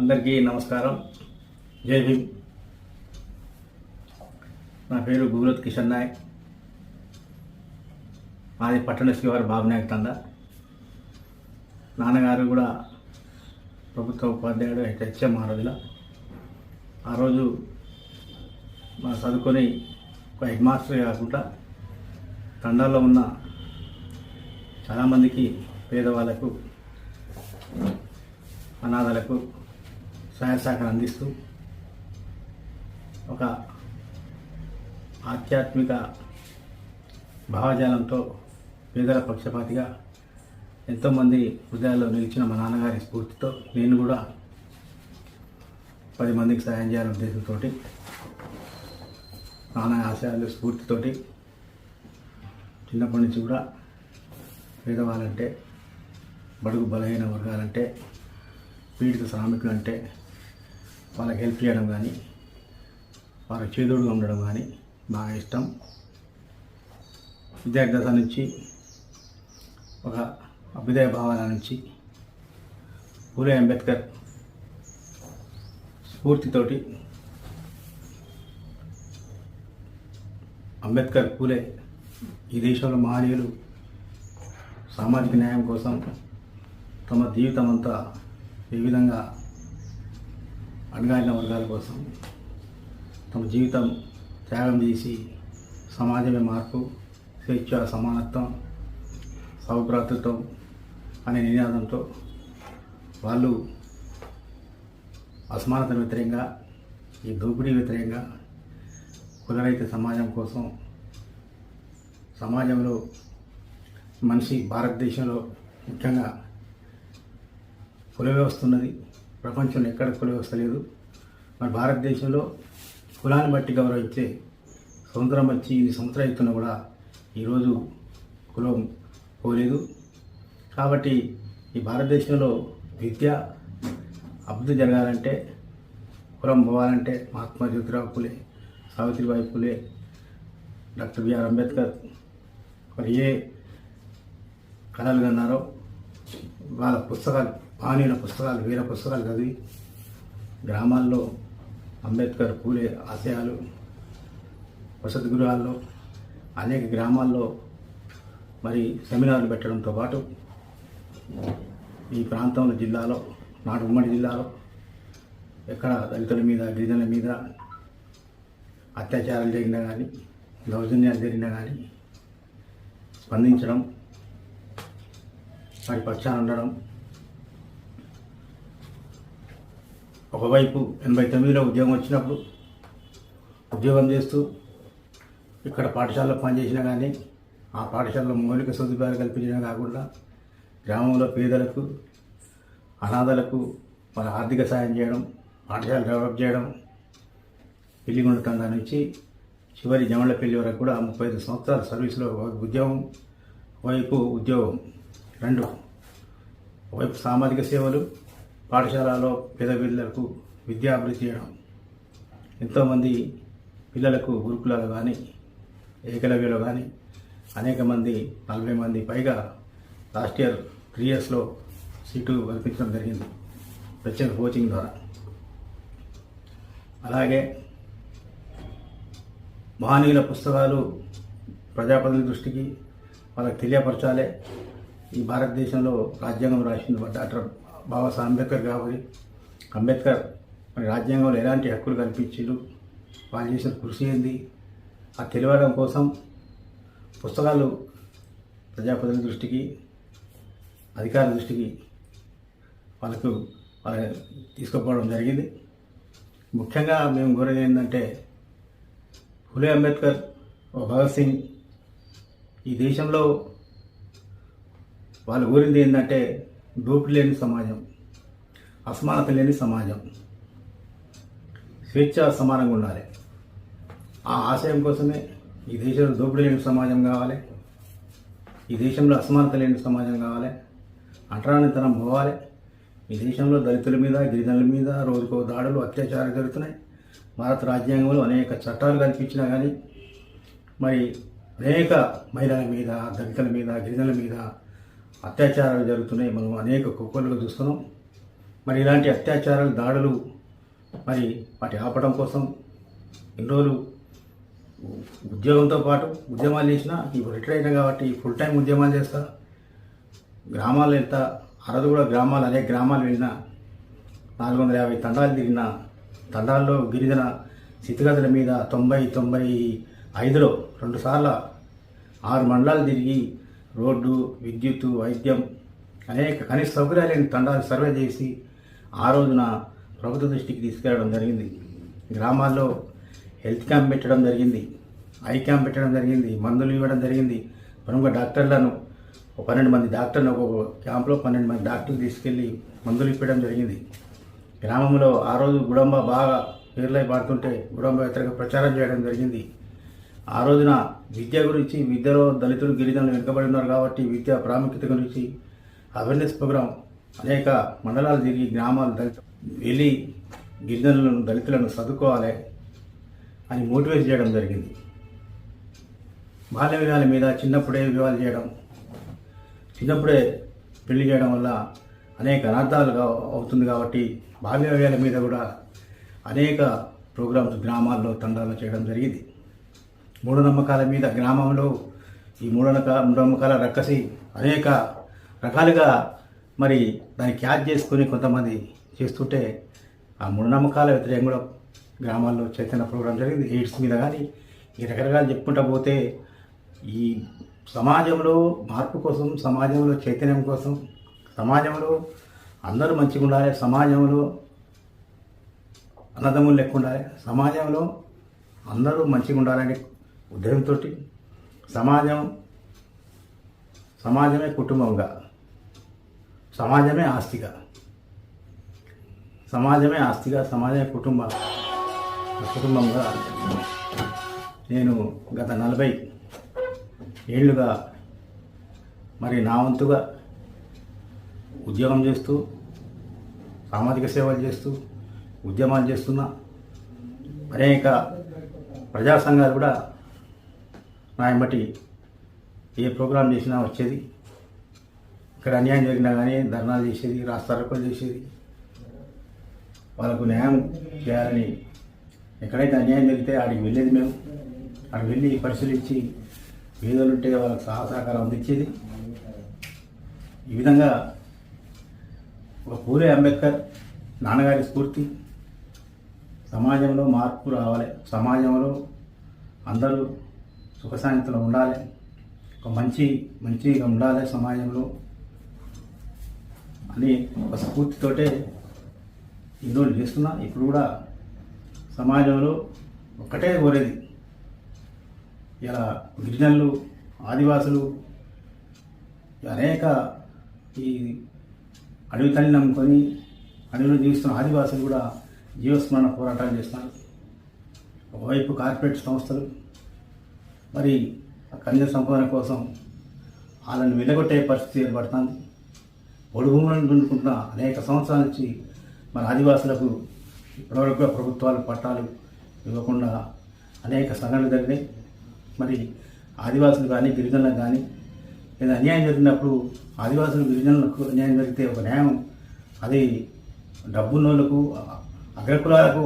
అందరికీ నమస్కారం. జై భీమ్. నా పేరు గుగులత్ కిషన్ నాయక్. మాది పట్టణ శ్రీవారి బాబు నాయక్ తండ. నాన్నగారు కూడా ప్రభుత్వ ఉపాధ్యాయుడు హెచ్ఎం ఆరోజుల. ఆ రోజు మా చదువుకొని ఒక హెడ్ మాస్టర్ కాకుండా తండాల్లో ఉన్న చాలామందికి, పేదవాళ్ళకు, అనాథలకు సహాయ సహకారం అందిస్తూ ఒక ఆధ్యాత్మిక భావజాలంతో పేదల పక్షపాతిగా ఎంతోమంది హృదయాల్లో నిలిచిన మా నాన్నగారి స్ఫూర్తితో నేను కూడా 10 మందికి సహాయం చేయాలనే ఉద్దేశంతో, నాన్న ఆశయాలు స్ఫూర్తితోటి చిన్నప్పటి నుంచి కూడా పేదవాళ్ళంటే, బడుగు బలహీన వర్గాలంటే, పీడిత శ్రామికులు అంటే వాళ్ళకి హెల్ప్ చేయడం కానీ, వాళ్ళకి చేదోడుగా ఉండడం కానీ బాగా ఇష్టం. విద్యార్థి దశ నుంచి ఒక అభ్యుదయ భావాల నుంచి పూలే అంబేద్కర్ స్ఫూర్తితోటి, అంబేద్కర్ పూలే ఈ దేశంలో మహనీయులు సామాజిక న్యాయం కోసం తమ జీవితం అంతా ఏ విధంగా అణగారిన వర్గాల కోసం తమ జీవితం త్యాగం చేసి సమాజమే మార్పు, స్వేచ్ఛ, సమానత్వం, సౌభ్రాతృత్వం అనే నినాదంతో వాళ్ళు అసమానత వ్యతిరేకంగా, ఈ దోపిడీ వ్యతిరేకంగా, కులరహిత సమాజం కోసం, సమాజంలో మనిషి భారతదేశంలో ముఖ్యంగా కుల వ్యవస్థ ఉన్నది. ప్రపంచంలో ఎక్కడ కుల వ్యవస్థ లేదు. మరి భారతదేశంలో కులాన్ని బట్టి గౌరవించే స్వతంత్రం వచ్చి 8 సంవత్సరాలు అవుతున్నా కూడా ఈరోజు కులం పోలేదు. కాబట్టి ఈ భారతదేశంలో విద్య అభివృద్ధి జరగాలంటే, కులం పోవాలంటే మహాత్మా జ్యోతిరావు పూలే, సావిత్రిబాయి పూలే, డాక్టర్ బిఆర్ అంబేద్కర్ మరి ఏ కళలు కన్నారో వాళ్ళ పుస్తకాలు, మహనీయుల పుస్తకాలు, వేల పుస్తకాలు చదివి గ్రామాల్లో అంబేద్కర్ పూలే ఆశయాలు, వసతి గృహాల్లో, అనేక గ్రామాల్లో మరి సెమినార్లు పెట్టడంతో పాటు ఈ ప్రాంతంలో, జిల్లాలో, నాటి ఉమ్మడి జిల్లాలో ఎక్కడ దళితుల మీద, గిరిజనుల మీద అత్యాచారాలు జరిగినా కానీ, దౌర్జన్యాలు జరిగినా కానీ స్పందించడం, వారి పక్షాన ఉండడం. ఒకవైపు 89లో ఉద్యోగం వచ్చినప్పుడు ఉద్యోగం చేస్తూ ఇక్కడ పాఠశాలలో పనిచేసినా కానీ, ఆ పాఠశాలలో మౌలిక సదుపాయాలు కల్పించడం కాకుండా గ్రామంలో పేదలకు, అనాథలకు వాళ్ళ ఆర్థిక సాయం చేయడం, పాఠశాల డెవలప్ చేయడం, పెళ్లిగుండ తండా నుంచి చివరి జమళ్ళ పెళ్లి వరకు కూడా 35 సంవత్సరాల సర్వీస్లో ఉద్యోగం, వైపు ఉద్యోగం, రెండు వైపు సామాజిక సేవలు, పాఠశాలలో పేద పిల్లలకు విద్యా అభివృద్ధి చేయడం. ఎంతోమంది పిల్లలకు గురుకులాలు కానీ, ఏకలవ్యలో కానీ అనేక మంది, 40 మంది పైగా లాస్ట్ ఇయర్ 3 ఇయర్స్లో సీటు కల్పించడం జరిగింది ప్రత్యేక కోచింగ్ ద్వారా. అలాగే మహనీయుల పుస్తకాలు ప్రజాప్రతినిధుల దృష్టికి వాళ్ళకి తెలియపరచాలి. ఈ భారతదేశంలో రాజ్యాంగం రాసింది డాక్టర్ బాబాసాహెబ్ అంబేద్కర్ కాబట్టి అంబేద్కర్ మరి రాజ్యాంగంలో ఎలాంటి హక్కులు కల్పించారు, వాళ్ళు చేసిన కృషి ఏంది, ఆ తెలియడం కోసం పుస్తకాలు ప్రజాప్రతినిధుల దృష్టికి, అధికారుల దృష్టికి వాళ్ళ తీసుకుపోవడం జరిగింది. ముఖ్యంగా మేము కోరేది ఏంటంటే, ఫులే అంబేద్కర్, భగత్ సింగ్ ఈ దేశంలో వాళ్ళు కోరింది ఏంటంటే దోపిడీ లేని సమాజం, అసమానత లేని సమాజం, స్వేచ్ఛ సమానంగా ఉండాలి. ఆ ఆశయం కోసమే ఈ దేశంలో దోపిడీ లేని సమాజం కావాలి, ఈ దేశంలో అసమానత లేని సమాజం కావాలి, అంటరానితనం పోవాలి. ఈ దేశంలో దళితుల మీద, గిరిజనుల మీద రోజుకో దాడులు, అత్యాచారాలు జరుగుతున్నాయి. భారత రాజ్యాంగంలో అనేక చట్టాలు కల్పించినా కానీ మరి అనేక మహిళల మీద, దళితుల మీద, గిరిజనుల మీద అత్యాచారాలు జరుగుతున్నాయి. మనం అనేక కుక్కలుగా చూస్తున్నాం. మరి ఇలాంటి అత్యాచారాలు దాడులు మరి వాటి ఆపడం కోసం ఎన్ని రోజులు ఉద్యోగంతో పాటు ఉద్యమాలు చేసినా ఇప్పుడు రిటైర్ అయినా కాబట్టి ఫుల్ టైం ఉద్యమాలు చేస్తా, గ్రామాలు వెళ్తా. ఆ రోజు కూడా గ్రామాలు అనేక గ్రామాలు వెళ్ళినా, 450 తండాలు తిరిగిన, తండాల్లో గిరిజన స్థితిగతుల మీద 95లో 2 సార్లు 6 మండలాలు తిరిగి రోడ్డు, విద్యుత్తు, వైద్యం అనేక కనీస సౌకర్యాలు లేని తండాలు సర్వే చేసి ఆ రోజున ప్రభుత్వ దృష్టికి తీసుకెళ్ళడం జరిగింది. గ్రామాల్లో హెల్త్ క్యాంప్ పెట్టడం జరిగింది, ఐ క్యాంప్ పెట్టడం జరిగింది, మందులు ఇవ్వడం జరిగింది. ప్రముఖ డాక్టర్లను 12 మంది డాక్టర్లు, ఒక క్యాంప్లో 12 మంది డాక్టర్లు తీసుకెళ్ళి మందులు ఇప్పడం జరిగింది. గ్రామంలో ఆ రోజు గుడంబ బాగా పేర్లై పాడుతుంటే గుడంబ వ్యతిరేక ప్రచారం చేయడం జరిగింది. ఆ రోజున విద్య గురించి, విద్యలో దళితులు గిరిజనులు వెనుకబడి ఉన్నారు కాబట్టి విద్య ప్రాముఖ్యత గురించి అవేర్నెస్ ప్రోగ్రాం అనేక మండలాలు తిరిగి గ్రామాలు వెళ్ళి గిరిజనులను దళితులను చదువుకోవాలి అని మోటివేట్ చేయడం జరిగింది. బాల్య వివాహాల మీద చిన్నప్పుడే వివాహాలు చేయడం, చిన్నప్పుడే పెళ్లి చేయడం వల్ల అనేక అనర్థాలు అవుతుంది కాబట్టి బాల్య వివాహాల మీద కూడా అనేక ప్రోగ్రామ్స్ గ్రామాల్లో తండాల్లో చేయడం జరిగింది. మూఢనమ్మకాల మీద గ్రామంలో ఈ మూఢనమ్మకాల రక్కసి అనేక రకాలుగా మరి దాన్ని క్యాచ్ చేసుకొని కొంతమంది చేస్తుంటే ఆ మూఢనమ్మకాల వ్యతిరేకం కూడా గ్రామాల్లో చైతన్య ప్రోగ్రాం జరిగింది. ఎయిడ్స్ మీద కానీ ఈ రకరకాలు చెప్పుకుంటూ పోతే ఈ సమాజంలో మార్పు కోసం, సమాజంలో చైతన్యం కోసం, సమాజంలో అందరూ మంచిగా ఉండాలి, సమాజంలో అన్నదమ్ములు లెక్క ఉండాలి, సమాజంలో అందరూ మంచిగా ఉండాలనే ఉద్దేశంతో సమాజమే కుటుంబంగా, సమాజమే ఆస్తిగా, సమాజమే కుటుంబంగా నేను గత 40 ఏళ్ళుగా మరి నా వంతుగా ఉద్యోగం చేస్తూ, సామాజిక సేవలు చేస్తూ, ఉద్యమాలు చేస్తున్నా. అనేక ప్రజా సంఘాలు కూడా నా వెంబటి ఏ ప్రోగ్రాం చేసినా వచ్చేది. ఇక్కడ అన్యాయం జరిగినా కానీ ధర్నాలు చేసేది, రాస్తారోకోలు చేసేది. వాళ్ళకు న్యాయం చేయాలని ఎక్కడైతే అన్యాయం జరిగితే ఆడికి వెళ్ళేది. మేము ఆడికి వెళ్ళి పరిశీలించి పేదలు ఉంటే వాళ్ళకి సహకారం అందించేది. ఈ విధంగా ఒక పూలే అంబేద్కర్ నాన్నగారి స్ఫూర్తి, సమాజంలో మార్పు రావాలి, సమాజంలో అందరూ సుఖశాంతిలో ఉండాలి, ఒక మంచిగా ఉండాలి సమాజంలో అని ఒక స్ఫూర్తితోటే ఇన్ని రోజులు చేస్తున్నా. ఇప్పుడు కూడా సమాజంలో ఒక్కటే కోరేది, ఇలా గిరిజనులు, ఆదివాసులు, అనేక ఈ అడవి తల్లిని నమ్ముకొని అడవిలో జీవిస్తున్న ఆదివాసులు కూడా జీవస్మరణ పోరాటాలు చేస్తున్నారు. ఒకవైపు కార్పొరేట్ సంస్థలు మరి ఖనిజ సంపాదన కోసం వాళ్ళని వెలగొట్టే పరిస్థితి ఏర్పడుతుంది. పొడి భూములను దున్నుకుంటున్న అనేక సంవత్సరాల నుంచి మన ఆదివాసులకు ఇప్పటివరకు ప్రభుత్వాలు పట్టాలు ఇవ్వకుండా అనేక సంఘటనలు జరిగినాయి. మరి ఆదివాసులు కానీ గిరిజనులకు కానీ లేదా అన్యాయం జరిగినప్పుడు ఆదివాసులు గిరిజనులకు అన్యాయం జరిగితే ఒక న్యాయం, అది డబ్బున్నోళ్ళకు అగ్రకులాలకు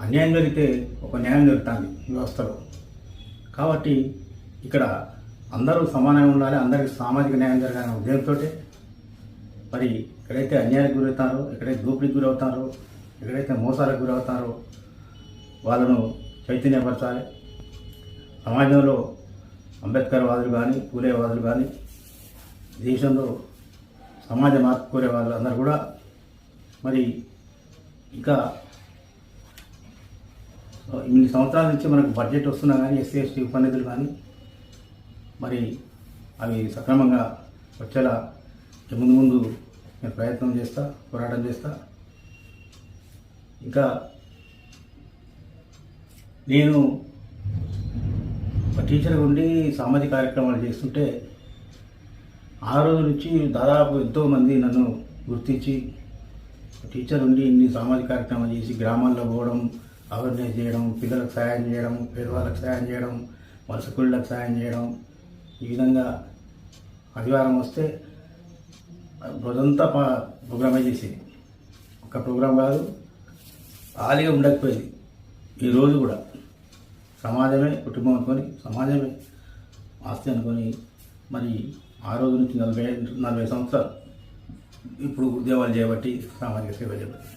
అన్యాయం జరిగితే ఒక న్యాయం జరుగుతుంది వ్యవస్థలో. కాబట్టి ఇక్కడ అందరూ సమానంగా ఉండాలి, అందరికీ సామాజిక న్యాయం జరగాలనే ఉద్దేశంతో మరి ఎక్కడైతే అన్యాయానికి గురవుతారో, ఎక్కడైతే దోపిడీకి గురవుతారో, ఎక్కడైతే మోసాలకు గురవుతారో వాళ్ళను చైతన్యపరచాలి. సమాజంలో అంబేద్కర్ వాదులు కానీ, పూలే వాదులు కానీ, దేశంలో సమాజ మార్పు కోరే వాళ్ళు అందరూ కూడా మరి ఇంకా ఇన్ని సంవత్సరాల నుంచి మనకు బడ్జెట్ వస్తున్నా కానీ ఎస్సీ ఎస్టీ ఉపనిధులు కానీ మరి అవి సక్రమంగా వచ్చేలా ముందు నేను ప్రయత్నం చేస్తా, పోరాటం చేస్తా. ఇంకా నేను ఒక టీచర్గా ఉండి సామాజిక కార్యక్రమాలు చేస్తుంటే ఆ రోజు నుంచి దాదాపు ఎంతోమంది నన్ను గుర్తించి టీచర్ ఉండి ఇన్ని సామాజిక కార్యక్రమాలు చేసి గ్రామాల్లో పోవడం, అవేర్నెస్ చేయడం, పిల్లలకు సహాయం చేయడం, పేదవాళ్ళకి సహాయం చేయడం, వలస కూలీలకు సహాయం చేయడం, ఈ విధంగా ఆదివారం వస్తే రోజంతా ప్రోగ్రామే చేసేది. ఒక ప్రోగ్రాం కాదు, ఖాళీగా ఉండకపోయేది. ఈరోజు కూడా సమాజమే కుటుంబం అనుకొని, సమాజమే ఆస్తి అనుకొని, మరి ఆ రోజు నుంచి 40 సంవత్సరాలు ఇప్పుడు ఉద్యోగాలు చేయబట్టి, సామాజిక సేవ చేయబట్టి